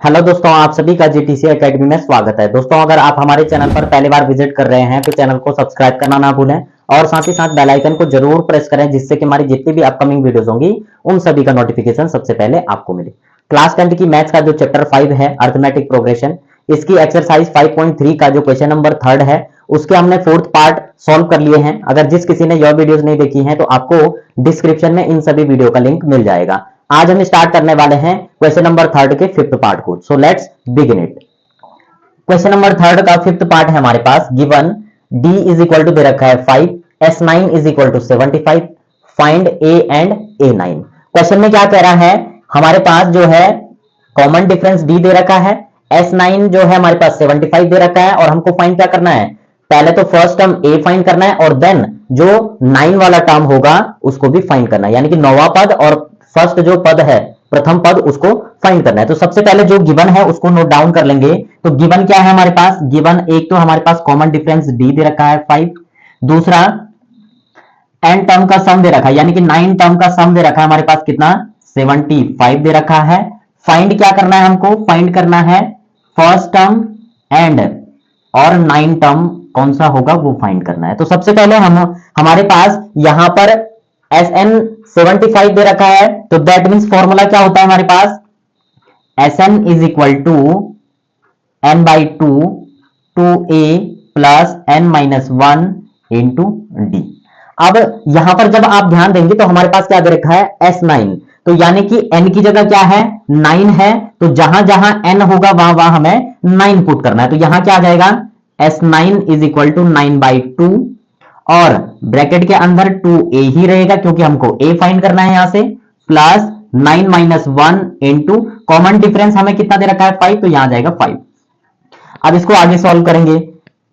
Hello दोस्तों, आप सभी का जीटीसी एकेडमी में स्वागत है। दोस्तों, अगर आप हमारे चैनल पर पहली बार विजिट कर रहे हैं तो चैनल को सब्सक्राइब करना ना भूलें और साथ ही साथ बेल आइकन को जरूर प्रेस करें, जिससे कि हमारी जितनी भी अपकमिंग वीडियोस होंगी उन सभी का नोटिफिकेशन सबसे पहले आपको मिले। क्लास 10 की मैथ्स का जो चैप्टर 5 है अर्थमेटिक प्रोग्रेशन, इसकी एक्सरसाइज 5.3 का जो क्वेश्चन नंबर 3 है उसके हमने 4th पार्ट सॉल्व कर लिए हैं। अगर जिस किसी ने यह वीडियोस नहीं देखी हैं तो आपको डिस्क्रिप्शन में इन सभी वीडियो का लिंक मिल जाएगा। आज हम स्टार्ट करने वाले हैं क्वेश्चन नंबर 3 के 5th पार्ट को। So let's begin it. Question number 3 का 5th पार्ट है हमारे पास। Given d is equal to दे रखा है 5, s9 is equal to 75, find a and a9। Question में क्या कह रहा है, हमारे पास जो है कॉमन डिफरेंस d दे रखा है, s9 जो है हमारे पास 75 दे रखा है और हमको फाइंड क्या करना है, पहले तो फर्स्ट टर्म a फाइंड करना है और देन जो 9 वाला टर्म होगा उसको भी फाइंड करना है, यानी कि 9वां पद और फर्स्ट जो पद है प्रथम पद उसको फाइंड करना है। तो सबसे पहले जो गिवन है उसको नोट डाउन कर लेंगे। तो गिवन क्या है हमारे पास, गिवन एक तो हमारे पास कॉमन डिफरेंस d दे रखा है 5, दूसरा n टर्म का सम दे रखा है, यानी कि 9 टर्म का सम दे रखा है हमारे पास कितना 75 दे रखा है। फाइंड क्या करना है, हमको फाइंड करना है फर्स्ट टर्म एंड और 9 टर्म कौन सा होगा वो फाइंड करना है। तो सबसे पहले हम हमारे पास यहां पर Sn 75 दे रखा है, तो दैट मीन्स फॉर्मूला क्या होता है हमारे पास, Sn is equal to n by 2 a plus n minus 1 into d. अब यहां पर जब आप ध्यान देंगे तो हमारे पास क्या दे रखा है S9, तो यानी कि n की जगह क्या है 9 है, तो जहां जहां n होगा वहां वहां हमें 9 पुट करना है। तो यहां क्या आ जाएगा S9 is equal to 9 by 2 और ब्रैकेट के अंदर 2a ही रहेगा क्योंकि हमको a फाइंड करना है यहां से, plus 9 minus 1 into common difference हमें कितना दे रखा है 5, तो यहां आ जाएगा 5। अब इसको आगे सॉल्व करेंगे।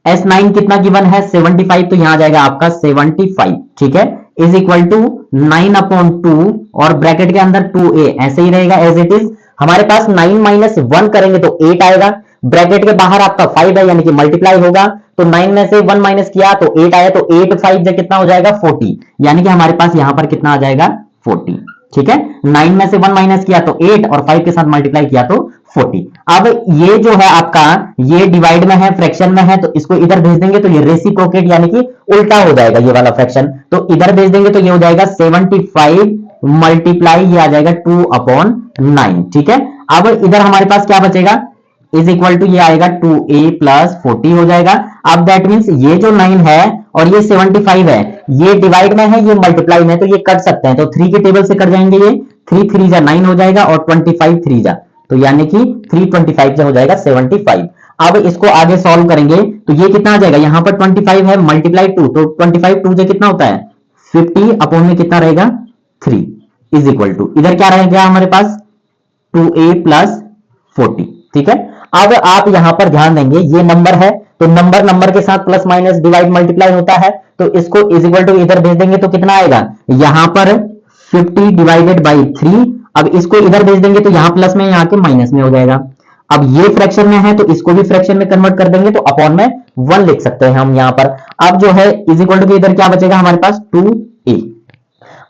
S9 कितना गिवन है 75, तो यहां आ जाएगा आपका 75, ठीक है, इज इक्वल टू 9/2 और ब्रैकेट के अंदर 2a ऐसे ही रहेगा एज इट इज। हमारे पास 9 माइनस 1 करेंगे तो 8 आएगा, ब्रैकेट के बाहर आपका 5 है यानी कि मल्टीप्लाई होगा, तो 9 में से 1 माइनस किया तो 8 आया, तो 8 5 से कितना हो जाएगा 40, यानी कि हमारे पास यहां पर कितना आ जाएगा 40, ठीक है। 9 में से 1 माइनस किया तो 8 और 5 के साथ मल्टीप्लाई किया तो 40। अब ये जो है आपका ये डिवाइड में है, फ्रैक्शन में है, तो इसको इधर भेज देंगे तो ये रेसिप्रोकेट यानी कि उल्टा हो जाएगा ये वाला फ्रैक्शन, तो इधर भेज देंगे तो ये हो जाएगा 75 मल्टीप्लाई ये आ जाएगा 2/9, ठीक है। अब इधर हमारे पास क्या बचेगा, इज इक्वल टू ये आएगा 2a प्लस 40 हो जाएगा। अब दैट मीन्स ये जो 9 है और ये 75 है, ये डिवाइड में है ये मल्टीप्लाई में, तो ये कट सकते हैं, तो 3 के टेबल से कट जाएंगे, ये 3 3 जा 9 हो जाएगा और 25 3 जा, तो यानी कि 325 से हो जाएगा 75। अब इसको आगे सॉल्व करेंगे तो ये कितना आ जाएगा, यहां पर 25 है मल्टीप्लाई 2, तो 25 2 से कितना होता है 50 अपॉन में कितना रहेगा 3 इज इक्वल टू इधर क्या रहेगा हमारे पास 2a प्लस 40, ठीक है। अब आप यहां पर ध्यान देंगे ये नंबर है तो नंबर नंबर के साथ प्लस माइनस डिवाइड मल्टीप्लाई होता है, तो इसको इज इक्वल टू इधर भेज देंगे तो कितना आएगा, यहां पर 50 डिवाइडेड बाई 3। अब इसको इधर भेज देंगे तो यहां प्लस में यहाँ के माइनस में हो जाएगा। अब ये फ्रैक्शन में है तो इसको भी फ्रैक्शन में कन्वर्ट कर देंगे तो अपॉन में 1 लिख सकते हैं हम यहां पर। अब जो है इज इक्वल टू इधर क्या बचेगा हमारे पास 2a।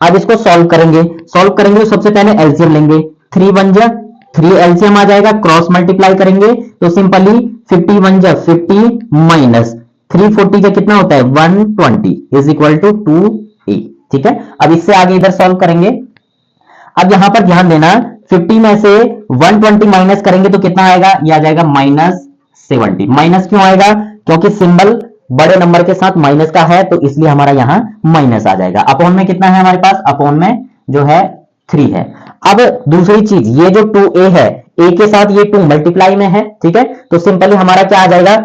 अब इसको सॉल्व करेंगे तो सबसे पहले एलसीएम लेंगे, 3 1 जा 3 एलसीएम आ जाएगा, क्रॉस मल्टीप्लाई करेंगे तो सिंपली 50 1 जा 50 माइनस 340 का कितना होता है 120 इज इक्वल टू 2a, ठीक है। अब इससे आगे इधर सॉल्व करेंगे। अब यहां पर ध्यान देना 50 में से 120 माइनस करेंगे तो कितना आएगा, ये आ जाएगा -70। माइनस क्यों आएगा, क्योंकि सिंबल बड़े नंबर के साथ माइनस का है तो इसलिए हमारा यहां माइनस आ जाएगा। अपॉन में कितना है हमारे पास, अपॉन में जो है 3 है। अब दूसरी चीज ये जो 2a है, a के साथ ये 2 मल्टीप्लाई में है, ठीक है, तो सिंपली हमारा क्या आ जाएगा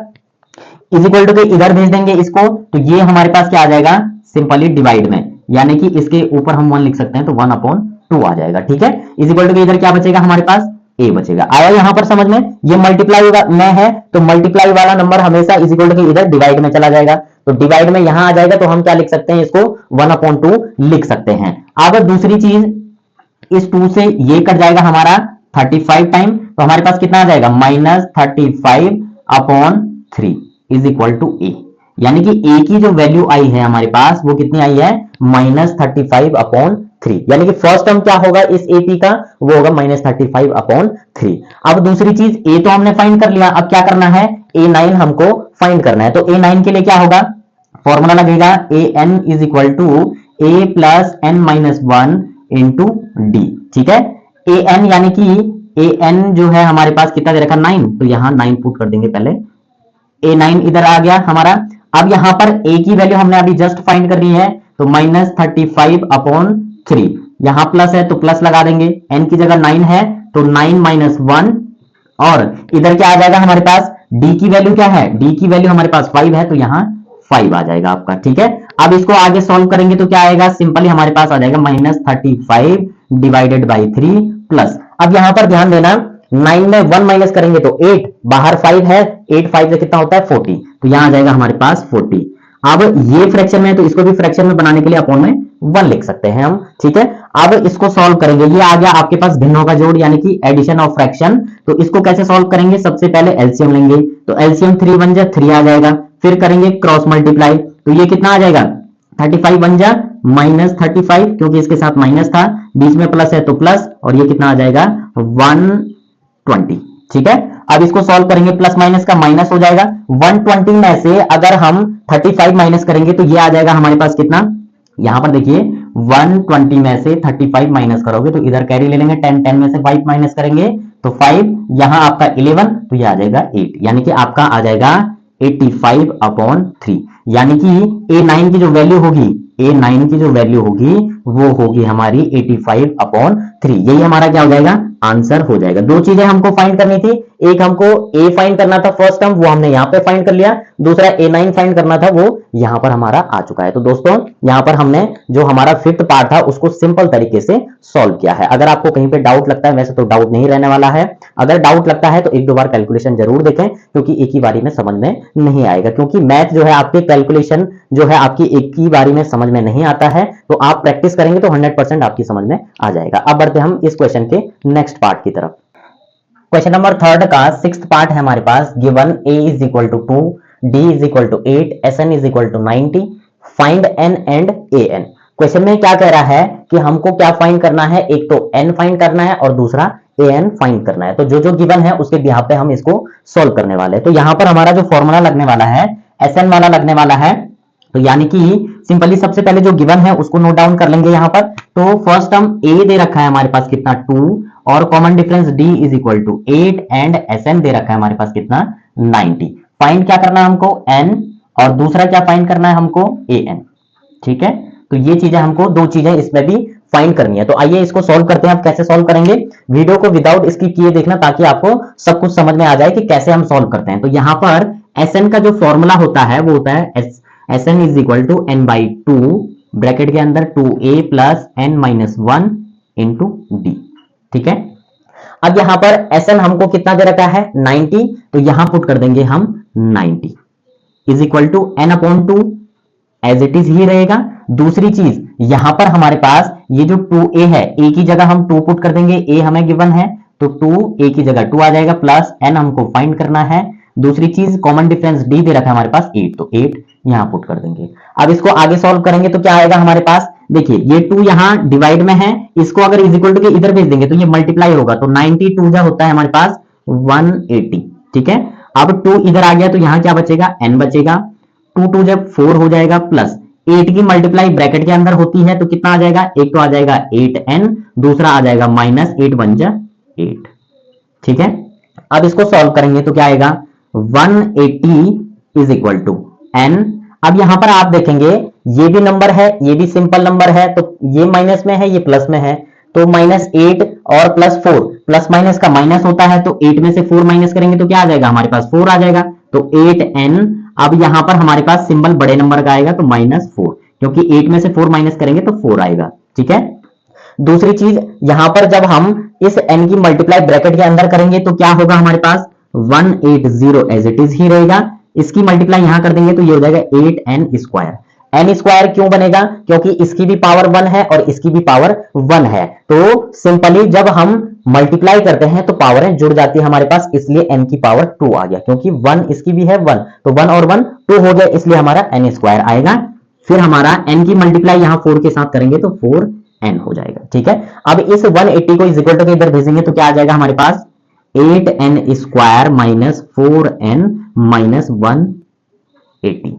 इज इक्वल टू के इधर भेज देंगे इसको, तो ये हमारे पास क्या आ जाएगा सिंपली डिवाइड में, यानी कि इसके ऊपर हम 1 लिख सकते हैं तो 1/2 आ जाएगा, ठीक है। इज इक्वल टू के इधर क्या बचेगा हमारे पास a बचेगा। आया यहां पर समझ में, ये मल्टीप्लाई में है तो मल्टीप्लाई वाला नंबर हमेशा इज इक्वल टू के इधर डिवाइड में चला जाएगा, तो डिवाइड में यहां आ जाएगा तो हम क्या लिख सकते हैं, इसको 1/2 लिख सकते हैं। अब दूसरी चीज इस 2 से ये कट जाएगा हमारा 35 टाइम, तो हमारे पास कितना आ जाएगा -35/3 इज इक्वल टू a, यानी कि a की जो वैल्यू आई है हमारे पास वो कितनी आई है -35/3 3, यानी कि फर्स्ट टर्म क्या होगा इस एपी का, वो होगा -35/3। अब दूसरी चीज ए तो हमने फाइंड कर लिया, अब क्या करना है, A9 हमको फाइंड करना है। तो A9 के लिए क्या होगा, फॉर्मूला लगेगा an is equal to a plus n minus 1 into d. ठीक है, an यानी कि an जो है हमारे पास कितना दे रखा, 9, तो यहां 9 पुट कर देंगे पहले, A9 इधर आ गया हमारा। अब यहां पर a की वैल्यू हमने अभी जस्ट फाइंड कर ली है, तो -35/3, यहां प्लस है तो प्लस लगा देंगे, n की जगह 9 है तो 9 माइनस 1, और इधर क्या आ जाएगा हमारे पास, d की वैल्यू क्या है, d की वैल्यू हमारे पास 5 है, तो यहां 5 आ जाएगा आपका। ठीक है, अब इसको आगे सॉल्व करेंगे तो क्या आएगा, सिंपली हमारे पास आ जाएगा -35 डिवाइडेड बाई 3 प्लस, अब यहां पर ध्यान देना 9 में 1 माइनस करेंगे तो 8, बाहर 5 है, 8 5 से कितना होता है 40, तो यहां आ जाएगा हमारे पास 40। अब ये फ्रैक्शन में है तो इसको भी फ्रैक्शन में बनाने के लिए अपॉन में 1 लिख सकते हैं हम। ठीक है, अब इसको सॉल्व करेंगे, ये आ गया आपके पास भिन्नों का जोड़ यानी कि एडिशन ऑफ फ्रैक्शन। तो इसको कैसे सॉल्व करेंगे, सबसे पहले एलसीएम लेंगे, तो एलसीएम 3 1 जा 3 आ जाएगा, फिर करेंगे क्रॉस मल्टीप्लाई, तो ये कितना आ जाएगा 35 1 जा -35, क्योंकि इसके साथ माइनस था, बीच में प्लस है तो प्लस, और ये कितना आ जाएगा 120। ठीक है, अब इसको सॉल्व करेंगे, प्लस माइनस का माइनस हो जाएगा, 120 में से अगर हम 35 माइनस करेंगे तो ये आ जाएगा हमारे पास कितना, यहां पर देखिए 120 में से 35 माइनस करोगे तो इधर कैरी ले लेंगे, 10 10 में से 5 माइनस करेंगे तो 5, यहां आपका 11, तो ये आ जाएगा 8, यानी कि आपका आ जाएगा 85/3, यानी कि A9 की जो वैल्यू होगी, A9 की जो वैल्यू होगी वो होगी हमारी 85/3। यही हमारा क्या हो जाएगा, आंसर हो जाएगा। दो चीजें हमको फाइंड करनी थी, एक हमको A फाइंड करना था फर्स्ट टर्म, वो हमने यहाँ पे फाइंड कर लिया, दूसरा A9 फाइंड करना था, वो यहाँ पर हमारा आ चुका है। तो दोस्तों यहाँ पर हमने जो हमारा फिफ्थ पार्ट था उसको सिंपल तरीके से सॉल्व किया है। अगर आपको कहीं पे डाउट लगता है, वैसे तो डाउट नहीं रहने वाला है, अगर डाउट लगता है तो एक दो बार कैलकुलेशन जरूर देखें, क्योंकि एक ही बारी में समझ में नहीं आएगा, क्योंकि मैथ जो है आपके कैलकुलेशन जो है आपकी एक ही बारी में समझ में नहीं आता है, तो आप प्रैक्टिस करेंगे तो 100% आपकी समझ में आ जाएगा। अब बढ़ते हम इस क्वेश्चन के नेक्स्ट पार्ट की तरफ। क्वेश्चन नंबर 3 का 6th पार्ट है हमारे पास, given a is equal to 2, d is equal to 8, sn is equal to 90, find n and an। Question में क्या कह रहा है कि हमको क्या फाइंड करना है, एक तो n फाइंड करना है और दूसरा an फाइंड करना है। तो जो जो गिवन है उसके बिहाफ पे हम इसको सॉल्व करने वाले हैं। तो यहां पर हमारा जो फॉर्मूला लगने वाला है sn वाला लगने वाला है, तो यानी कि सिंपली सबसे पहले जो गिवन है उसको नोट डाउन कर लेंगे यहां पर। तो फर्स्ट टर्म a दे रखा है हमारे पास कितना 2, और common difference d is equal to 8 and sn दे रखा है हमारे पास कितना 90। फाइंड क्या करना है हमको n, और दूसरा क्या फाइंड करना है हमको an। ठीक है, तो ये चीजें हमको, दो चीजें इसमें भी फाइंड करनी है। तो आइए इसको सॉल्व करते हैं। आप कैसे सॉल्व करेंगे, वीडियो को विदाउट स्किप किए देखना, ताकि आपको सब कुछ समझ में आ जाए कि कैसे हम सॉल्व करते हैं। तो यहां पर sn का जो फॉर्मूला होता है वो होता है sn is equal to n/2 bracket के अंदर 2a plus n minus 1 into d. ठीक है, अब यहां पर sn हमको कितना दे रखा है 90, तो यहां पुट कर देंगे हम 90 is equal to n/2 as it is ही रहेगा। दूसरी चीज यहां पर हमारे पास ये जो 2a है, a की जगह हम 2 पुट कर देंगे, a हमें गिवन है तो 2a की जगह 2 आ जाएगा, प्लस n हमको फाइंड करना है। दूसरी चीज कॉमन डिफरेंस d दे रखा है हमारे पास 8, तो 8 यहां पुट कर देंगे। अब इसको आगे सॉल्व करेंगे तो क्या आएगा हमारे पास, देखिए ये 2 यहां डिवाइड में है, इसको अगर इज इक्वल टू के इधर भेज देंगे तो ये मल्टीप्लाई होगा, तो 92 जा होता है हमारे पास 180। ठीक है, अब 2 इधर आ गया तो यहां क्या बचेगा n बचेगा, 2 2 जब 4 हो जाएगा, प्लस 8 की मल्टीप्लाई ब्रैकेट के अंदर होती है तो कितना आ जाएगा, एक तो आ जाएगा 8n, दूसरा आ जाएगा माइनस 8 1 जा 8। ठीक है, अब इसको सॉल्व करेंगे तो क्या आएगा 180 इज इक्वल टू n। अब यहां पर आप देखेंगे ये भी नंबर है, ये भी सिंपल नंबर है, तो ये माइनस में है ये प्लस में है, तो -8 और +4, प्लस माइनस का माइनस होता है, तो 8 में से 4 माइनस करेंगे तो क्या आ जाएगा हमारे पास 4 आ जाएगा, तो 8n। अब यहां पर हमारे पास सिंबल बड़े नंबर का आएगा तो -4, क्योंकि 8 में से 4 माइनस करेंगे तो 4 आएगा। ठीक है, दूसरी चीज यहां पर जब हम इस n की मल्टीप्लाई ब्रैकेट के अंदर करेंगे तो क्या होगा हमारे पास 180 एज इट इज ही रहेगा, इसकी मल्टीप्लाई यहां कर देंगे तो ये हो जाएगा 8n स्क्वायर। n स्क्वायर क्यों बनेगा, क्योंकि इसकी भी पावर 1 है और इसकी भी पावर 1 है, तो सिंपली जब हम मल्टीप्लाई करते हैं तो पावरें जुड़ जाती है हमारे पास, इसलिए n की पावर 2 आ गया, क्योंकि 1 इसकी भी है 1, तो 1 और 1 2 हो गया, इसलिए हमारा n स्क्वायर आएगा। फिर हमारा n की मल्टीप्लाई यहां 4 के साथ करेंगे तो 4 n हो जाएगा। ठीक है, अब इस 180 को इज इक्वल टू के इधर भेजेंगे तो क्या आ जाएगा हमारे पास 8n square minus 4n minus 180।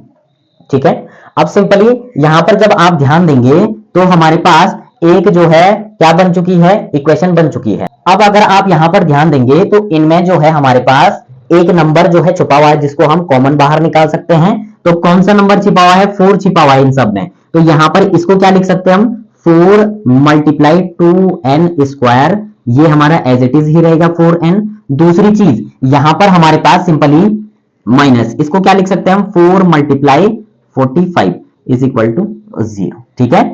ठीक है, अब सिंपली यहां पर जब आप ध्यान देंगे तो हमारे पास एक जो है क्या बन चुकी है, इक्वेशन बन चुकी है। अब अगर आप यहां पर ध्यान देंगे तो इनमें जो है हमारे पास एक नंबर जो है छुपा हुआ है जिसको हम कॉमन बाहर निकाल सकते हैं। तो कौन सा नंबर छिपा हुआ है, 4 छिपा हुआ है इन सब में। तो यहां पर इसको क्या लिख सकते हैं हम, 4 मल्टीप्लाई 2n स्क्वायर, ये हमारा एज इट इज ही रहेगा 4n। दूसरी चीज यहां पर हमारे पास सिंपली माइनस, इसको क्या लिख सकते हैं हम, 4 मल्टीप्लाई 45 इज इक्वल टू 0। ठीक है,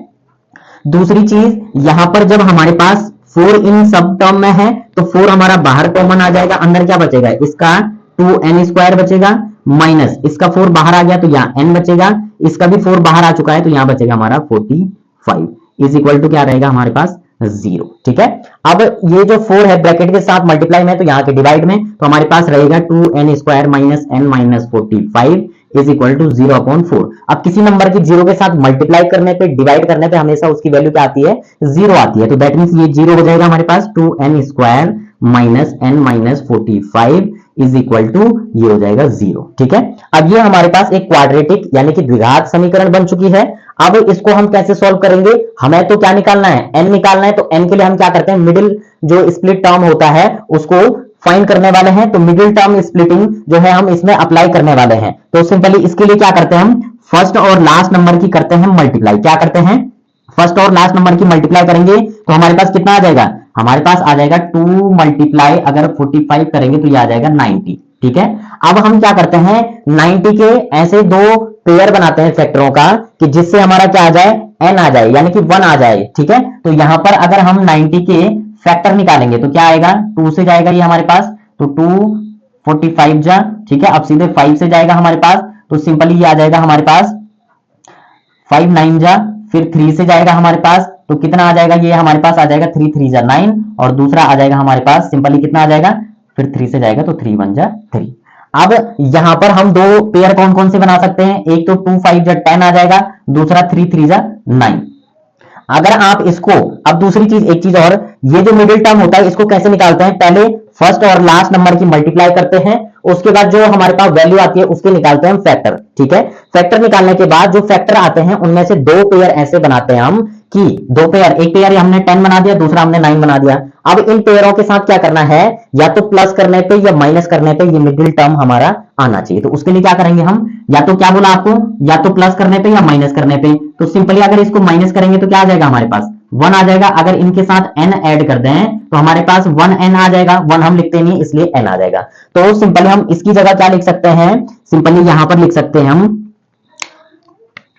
दूसरी चीज यहां पर जब हमारे पास 4 इन सब टर्म में है तो 4 हमारा बाहर कॉमन आ जाएगा, अंदर क्या बचेगा, इसका 2n स्क्वायर बचेगा, माइनस इसका 4 बाहर आ गया तो यहाँ n बचेगा, इसका भी 4 बाहर आ चुका है तो यहां बचेगा हमारा 45 इज इक्वल टू क्या रहेगा हमारे पास 0। ठीक है, अब ये जो 4 है ब्रैकेट के साथ मल्टीप्लाई में तो यहाँ के डिवाइड में, तो हमारे पास रहेगा 2n square minus n minus 45 is equal to 0/4। अब किसी नंबर की 0 के साथ मल्टीप्लाई करने पे, डिवाइड करने पे हमेशा उसकी वैल्यू क्या आती है, 0 आती है। तो दैट मींस ये 0 हो जाएगा हमारे पास, 2n square minus n minus 45 is equal to ये हो जाएगा 0। ठीक है, अब ये हमारे पास एक क्वाड्रेटिक यानी कि द्विघात समीकरण बन चुकी है। अब इसको हम कैसे सॉल्व करेंगे, हमें तो क्या निकालना है, n निकालना है। तो n के लिए हम क्या करते हैं, मिडिल जो स्प्लिट टर्म होता है उसको फाइंड करने वाले हैं। तो मिडिल टर्म स्प्लिटिंग जो है हम इसमें अप्लाई करने वाले हैं। तो सिंपली इसके लिए क्या करते हैं हम, फर्स्ट और लास्ट नंबर की करते हैं मल्टीप्लाई। क्या करते हैं, फर्स्ट और लास्ट नंबर की मल्टीप्लाई करेंगे तो हमारे पास कितना आ जाएगा, हमारे पास आ जाएगा 2 मल्टीप्लाई अगर 45 करेंगे तो ये आ जाएगा 90। ठीक है, अब हम क्या करते हैं, 90 के ऐसे दो पेयर बनाते हैं फैक्टरों का कि जिससे हमारा क्या आ जाए, n आ जाए यानी कि 1 आ जाए। ठीक है, तो यहां पर अगर हम 90 के फैक्टर निकालेंगे तो क्या आएगा, 2 से जाएगा ये हमारे पास, तो 2 45 जा। ठीक है, अब सीधे 5 से जाएगा हमारे पास, तो सिंपली ये आ जाएगा हमारे पास 5 9 जा, फिर 3 से जाएगा हमारे पास तो कितना आ जाएगा, ये हमारे पास आ जाएगा 3 3 जा 9, और दूसरा आ जाएगा हमारे पास सिंपली कितना आ जाएगा, फिर 3 से जाएगा तो 3 1 जा 3। अब यहां पर हम दो पेयर कौन कौन से बना सकते हैं, एक तो 2 5 जा 10 आ जाएगा, दूसरा 3 3 जा 9। अगर आप इसको, अब दूसरी चीज, एक चीज और, ये जो मिडिल टर्म होता है इसको कैसे निकालते हैं, पहले फर्स्ट और लास्ट नंबर की मल्टीप्लाई करते हैं, उसके बाद जो हमारे पास वैल्यू आती है उसके निकालते हैं हम फैक्टर। ठीक है, फैक्टर निकालने के बाद जो फैक्टर आते हैं उनमें से दो पेयर ऐसे बनाते हैं हम कि दो पेयर, एक पेयर हमने 10 बना दिया, दूसरा हमने 9 बना दिया। अब इन पेयरों के साथ क्या करना है, या तो प्लस करने पे या माइनस करने पे ये मिडिल टर्म हमारा आना चाहिए। तो उसके लिए क्या करेंगे हम, या तो क्या बोला आपको, या तो प्लस करने पे या माइनस करने पे। तो सिंपली अगर इसको माइनस करेंगे तो क्या आ जाएगा हमारे पास, 1 आ जाएगा। अगर इनके साथ n ऐड कर दें तो हमारे पास 1n आ जाएगा, 1 हम लिखते नहीं इसलिए n आ जाएगा। तो सिंपली हम इसकी जगह क्या लिख सकते हैं, सिंपली यहां पर लिख सकते हैं हम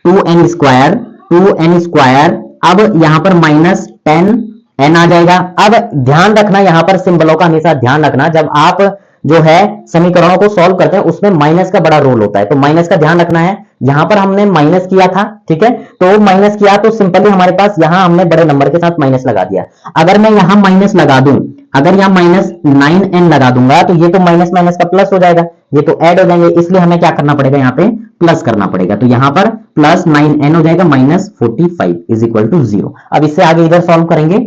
2n स्क्वायर, अब यहां पर माइनस 10n आ जाएगा। अब ध्यान रखना, यहां पर सिंबलों का हमेशा ध्यान रखना, जब आप जो है समीकरणों को सॉल्व करते हैं उसमें माइनस का बड़ा रोल होता है, तो माइनस का ध्यान रखना है। यहां पर हमने माइनस किया था, ठीक है, तो माइनस किया तो सिंपली हमारे पास यहां हमने बड़े नंबर के साथ माइनस लगा दिया। अगर मैं यहां माइनस लगा दूं, अगर यहां माइनस 9n लगा दूंगा तो ये तो माइनस माइनस का प्लस हो जाएगा, ये तो ऐड हो जाएंगे, इसलिए हमें क्या करना पड़ेगा, यहाँ पे प्लस करना पड़ेगा। तो यहां पर प्लस 9n हो जाएगा माइनस 45 इज इक्वल टू 0। अब इससे आगे इधर सॉल्व करेंगे।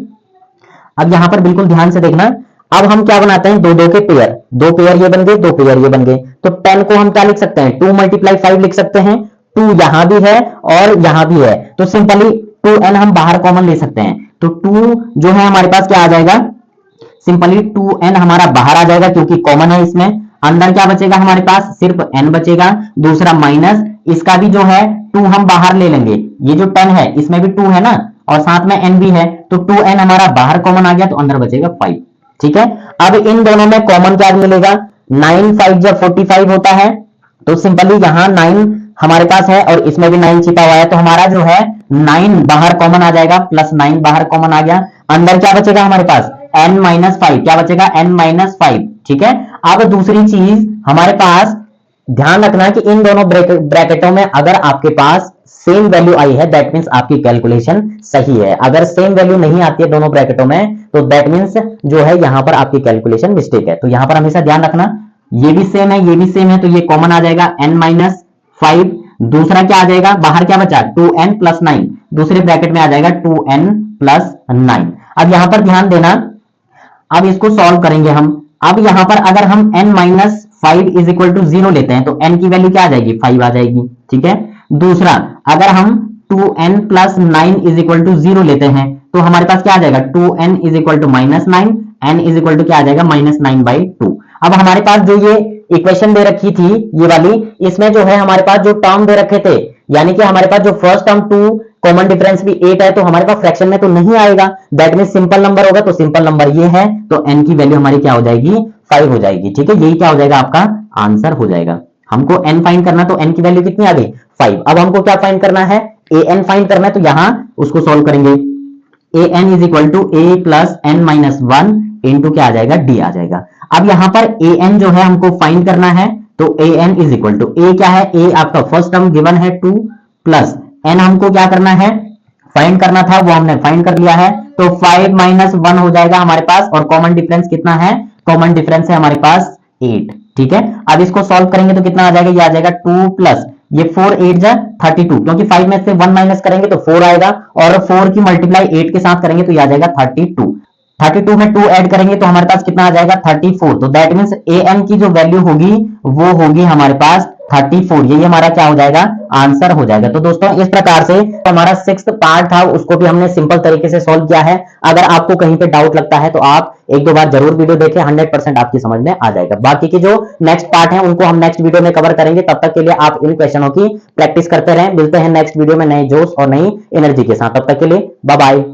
अब यहां पर बिल्कुल ध्यान से देखना, अब हम क्या बनाते हैं, दो दो के पेयर, दो पेयर ये बन गए, दो पेयर ये बन गए। तो 10 को हम क्या लिख सकते हैं, 2 मल्टीप्लाई 5 लिख सकते हैं, 2 यहां भी है और यहां भी है, तो सिंपली 2n हम बाहर कॉमन ले सकते हैं। तो 2 जो है हमारे पास क्या आ जाएगा, सिंपली 2n हमारा बाहर आ जाएगा क्योंकि कॉमन है इसमें। अंदर क्या बचेगा हमारे पास, सिर्फ n बचेगा, दूसरा माइनस, इसका भी जो है 2 हम बाहर ले लेंगे, ये जो 10 है इसमें भी 2 है ना, और साथ में n भी है, तो 2n हमारा बाहर कॉमन आ गया, तो अंदर बचेगा 5। ठीक है, अब इन दोनों में कॉमन क्या मिलेगा, 9 5 जब 45 होता है, तो सिंपली यहां 9 हमारे पास है और इसमें भी 9 छिपा हुआ है, तो हमारा जो है 9 बाहर कॉमन आ जाएगा, प्लस 9 बाहर कॉमन आ गया। अंदर क्या बचेगा हमारे पास, n माइनस 5, क्या बचेगा, n माइनस 5। ठीक है, अब दूसरी चीज हमारे पास ध्यान रखना कि इन दोनों ब्रैकेटों में अगर आपके पास सेम वैल्यू आई है दैट मींस आपकी कैलकुलेशन सही है। अगर सेम वैल्यू नहीं आती है दोनों ब्रैकेटों में तो दैट मींस जो है यहां पर आपकी कैलकुलेशन मिस्टेक है। तो यहां पर हमेशा ध्यान रखना, ये भी सेम है, ये भी सेम है, तो ये कॉमन आ जाएगा n माइनस 5। दूसरा क्या आ जाएगा, बाहर क्या बचा, 2n प्लस 9, दूसरे ब्रैकेट में आ जाएगा 2n प्लस 9। अब यहां पर ध्यान देना, अब इसको सॉल्व करेंगे हम। अब यहां पर अगर हम n minus 5 is equal to 0 लेते हैं तो n की वैल्यू क्या आ जाएगी, 5 आ जाएगी। ठीक है, दूसरा अगर हम 2n plus 9 is equal to 0 लेते हैं तो हमारे पास क्या आ जाएगा, 2n is equal to minus 9, n is equal to क्या आ जाएगा, माइनस 9/2। अब हमारे पास जो ये इक्वेशन दे रखी थी ये वाली, इसमें जो है हमारे पास जो टर्म दे रखे थे, यानी कि हमारे पास जो फर्स्ट टर्म 2, कॉमन डिफरेंस भी 8 है, तो हमारे पास फ्रैक्शन में तो नहीं आएगा, दैट मीन सिंपल नंबर होगा, तो सिंपल नंबर ये है, तो n की वैल्यू हमारी क्या हो जाएगी, 5 हो जाएगी। ठीक है, यही क्या हो जाएगा, आपका आंसर हो जाएगा। हमको n फाइंड करना, तो n की वैल्यू कितनी आ गई, 5। अब हमको क्या फाइंड करना है, an फाइंड करना है, तो यहां उसको सॉल्व करेंगे। an is equal to a plus n minus 1 into क्या आ जाएगा, d आ जाएगा। अब यहां पर an जो है हमको फाइंड करना है, तो an is equal to a क्या है, a आपका फर्स्ट टर्म गिवन है 2 प्लस n हमको क्या करना है, फाइंड करना था, वो हमने फाइंड कर लिया है, तो 5 माइनस 1 हो जाएगा हमारे पास, और कॉमन डिफरेंस कितना है, कॉमन डिफरेंस है हमारे पास 8। ठीक है, अब इसको सॉल्व करेंगे तो कितना आ जाएगा, ये आ जाएगा 2 प्लस ये 4 8 जा 32, क्योंकि 5 में से 1 माइनस करेंगे तो 4 आएगा, और 4 की मल्टीप्लाई 8 के साथ करेंगे तो ये आ जाएगा 32। 32 में 2 ऐड करेंगे तो हमारे पास कितना आ जाएगा, 34। तो दैट मींस an की जो वैल्यू होगी वो होगी हमारे पास 34। यही हमारा क्या हो जाएगा, आंसर हो जाएगा। तो दोस्तों इस प्रकार से हमारा 6th पार्ट था, उसको भी हमने सिंपल तरीके से सॉल्व किया है। अगर आपको कहीं पे डाउट लगता है तो आप एक दो बार जरूर वीडियो देखें, 100% आपकी समझ में आ जाएगा। बाकी की जो नेक्स्ट पार्ट है उनको हम नेक्स्ट वीडियो में कवर करेंगे। तब तक के लिए आप इन क्वेश्चनों की प्रैक्टिस करते रहें। मिलते हैं नेक्स्ट वीडियो में नए जोश और नई एनर्जी के साथ। तब तक के लिए बाय बाय।